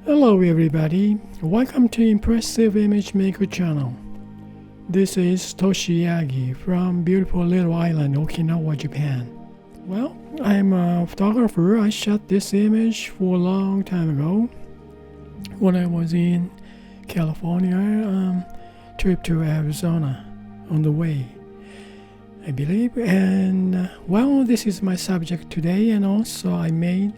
Hello everybody, welcome to Impressive Image Maker channel. This is Toshi Yagi from beautiful little island Okinawa, Japan. Well, I'm a photographer. I shot this image for a long time ago when I was in California, trip to Arizona on the way, I believe. And well, this is my subject today, and also I made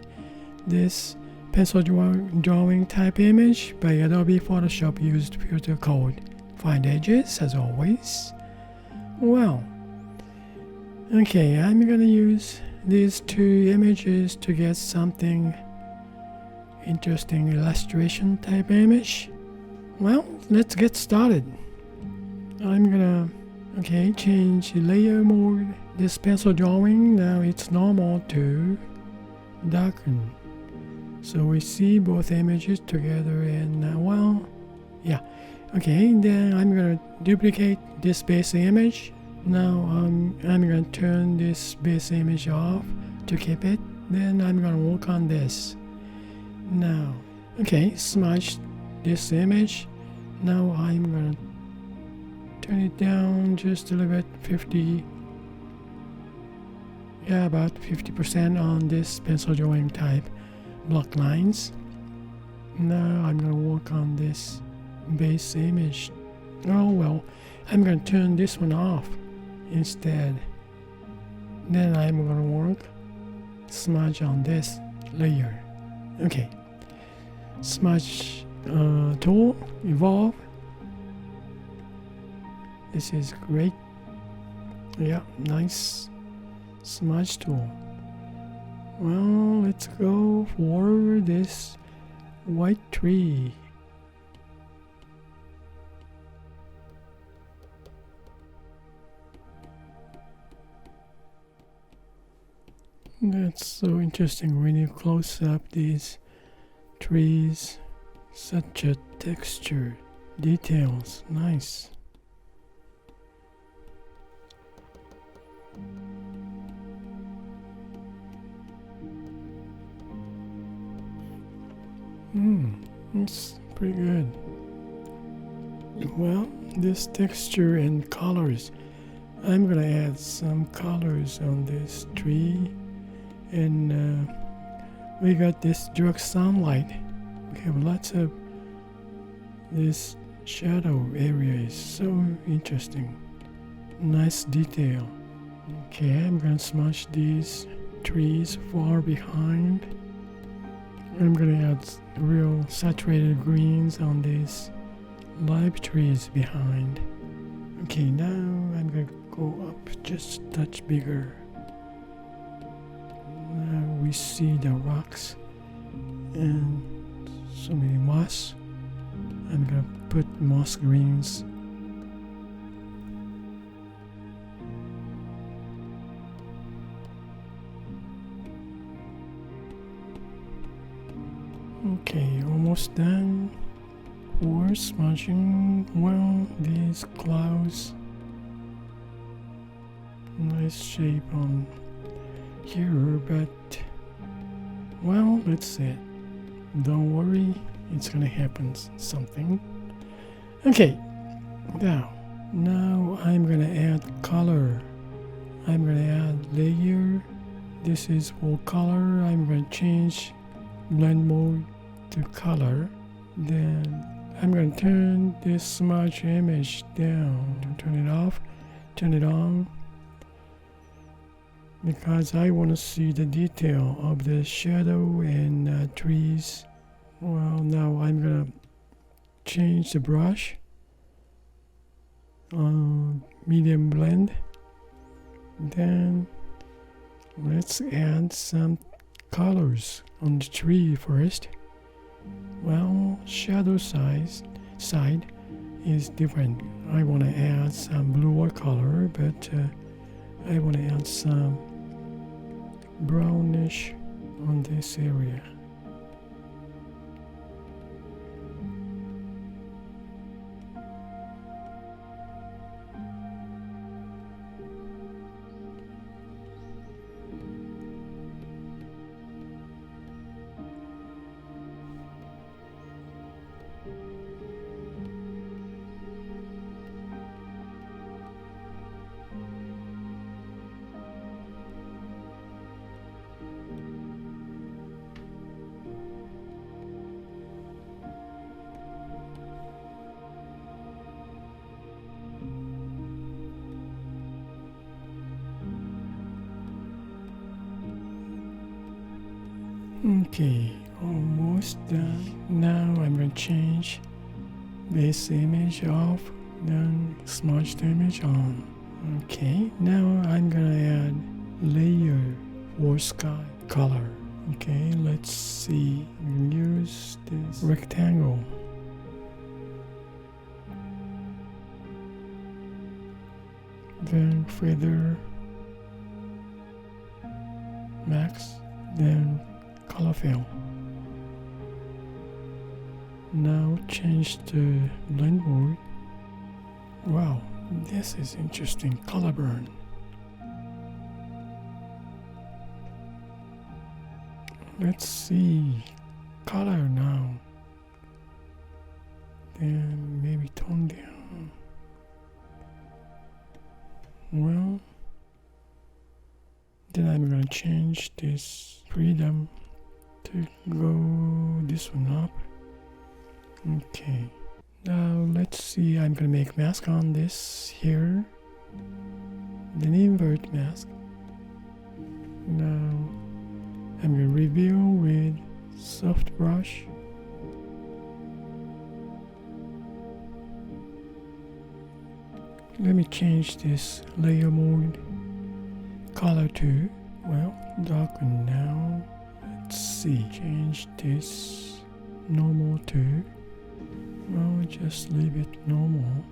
this pencil drawing type image by Adobe Photoshop used filter code Find Edges as always. Well, okay, I'm gonna use these two images to get something interesting illustration type image. Well, let's get started. I'm gonna change layer mode. This pencil drawing now it's normal to darken. So we see both images together and then I'm gonna duplicate this base image. Now I'm gonna turn this base image off to keep it. Then I'm gonna work on this. Now, smudge this image. Now I'm gonna turn it down just a little bit, about 50% on this pencil drawing type block lines. Now I'm gonna work on this base image. I'm gonna turn this one off instead. Then I'm gonna work smudge on this layer. Smudge tool, evolve. This is great. Nice smudge tool. Well, let's go for this white tree. That's so interesting when you close up these trees. Such a texture, details, nice. It's pretty good. Well, this texture and colors, I'm gonna add some colors on this tree, and we got this direct sunlight. We have lots of this shadow area is so interesting. Nice detail. I'm gonna smudge these trees far behind. I'm gonna add real saturated greens on these live trees behind. Now I'm gonna go up just a touch bigger. Now we see the rocks and so many moss. I'm gonna put moss greens. Almost done for smudging. Well, these clouds, nice shape on here, but well, that's it. Don't worry, it's gonna happen something. Now I'm gonna add color. I'm gonna add layer. This is for color. I'm gonna change blend mode to color. Then I'm going to turn this smudge image down, turn it off, turn it on, because I want to see the detail of the shadow and trees. Well, now I'm going to change the brush, medium blend. Then let's add some colors on the tree first. Well, shadow side is different. I want to add some bluer color, but I want to add some brownish on this area. Okay, almost done. Now I'm going to change this image off, then smudge the image on. Okay, now I'm going to add layer for sky color. Okay, let's see. I'm going to use this rectangle. Then feather max, then color fill. Now change the blend mode. Wow, this is interesting. Color burn. Let's see color now. Then maybe tone down. Well, then I'm gonna change this freedom to go this one up. Okay, now let's see. I'm gonna make mask on this here, then invert mask. Now I'm gonna reveal with soft brush. Let me change this layer mode color to, well, darken now. Let's see, change this normal to, well, just leave it normal.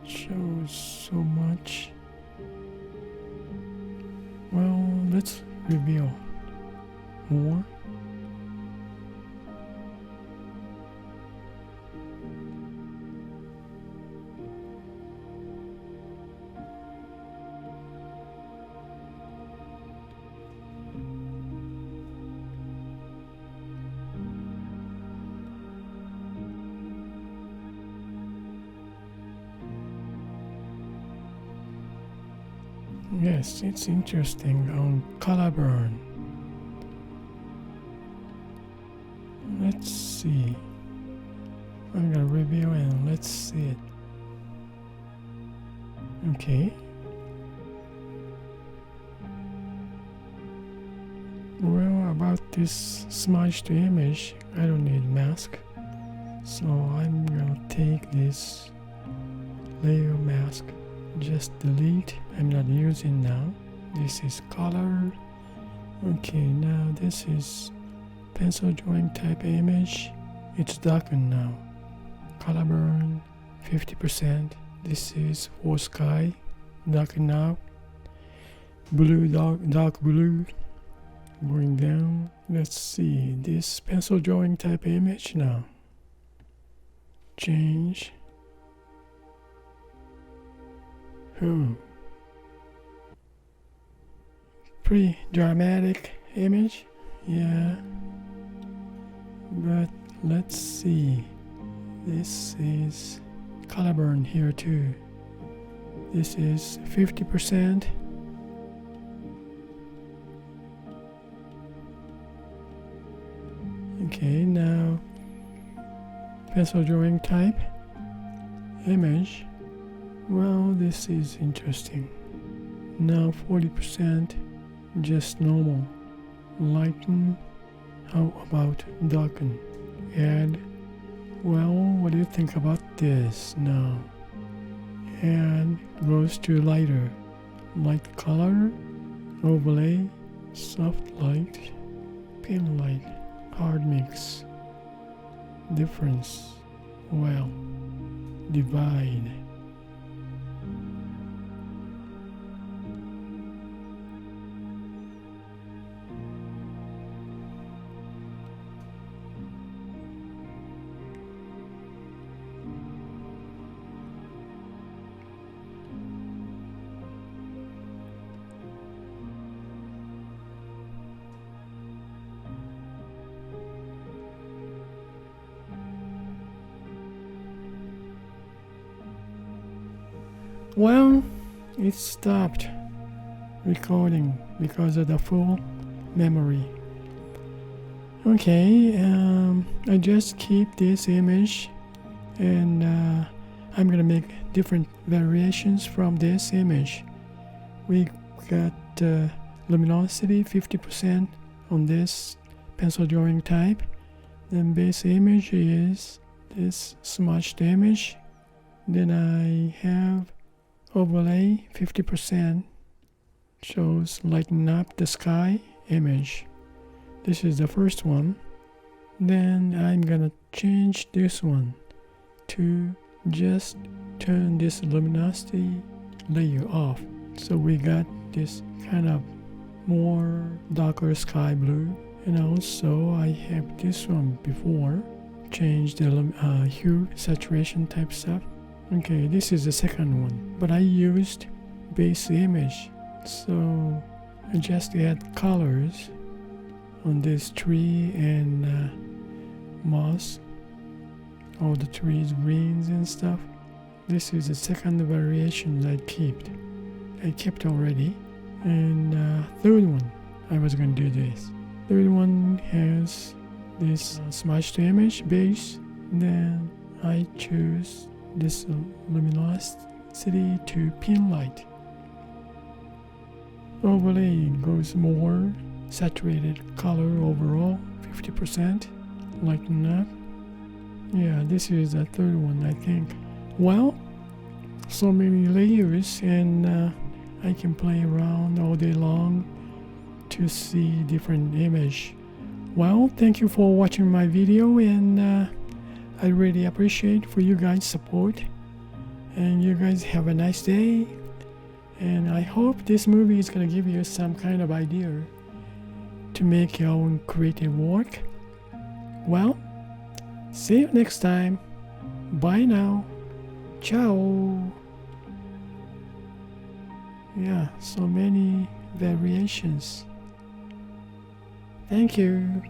Shows so much. Well, let's reveal more. Yes, it's interesting on color burn. Let's see. I'm gonna review and let's see it. Okay. Well, about this smudge to image, I don't need mask. So I'm gonna take this layer mask. Just delete. I'm not using now. This is color. Okay, now this is pencil drawing type image. It's darkened now. Color burn 50%. This is for sky. Darken now. Blue, dark blue. Going down. Let's see this pencil drawing type image now. Change. Pretty dramatic image, yeah. But let's see. This is color burn here too. This is 50%. Okay, now pencil drawing type image. Well, this is interesting. Now 40%, just normal. Lighten. How about darken? Add. Well, what do you think about this now? And goes to lighter. Light color, overlay, soft light, pin light, hard mix. Difference. Well, divide. Well, it stopped recording because of the full memory. Okay, I just keep this image and I'm gonna make different variations from this image. We got luminosity 50%, on this pencil drawing type. Then base image is this smudged image. Then I have overlay 50%, shows lighten up the sky image. This is the first one. Then I'm gonna change this one to just turn this luminosity layer off. So we got this kind of more darker sky blue. And also I have this one before, change the hue saturation type stuff. Okay, this is the second one, but I used base image, so I just add colors on this tree and moss, all the trees greens and stuff. This is the second variation I kept already. And third one, I was going to do this. Third one has this smudged image base. Then I choose this luminosity to pin light. Overlay goes more saturated color overall, 50%, lighten up. Yeah, this is the third one, I think. Well, so many layers, and I can play around all day long to see different image. Well, thank you for watching my video, and I really appreciate for you guys' support, and you guys have a nice day, and I hope this movie is going to give you some kind of idea to make your own creative work. Well, see you next time. Bye now. Ciao. Yeah, so many variations. Thank you.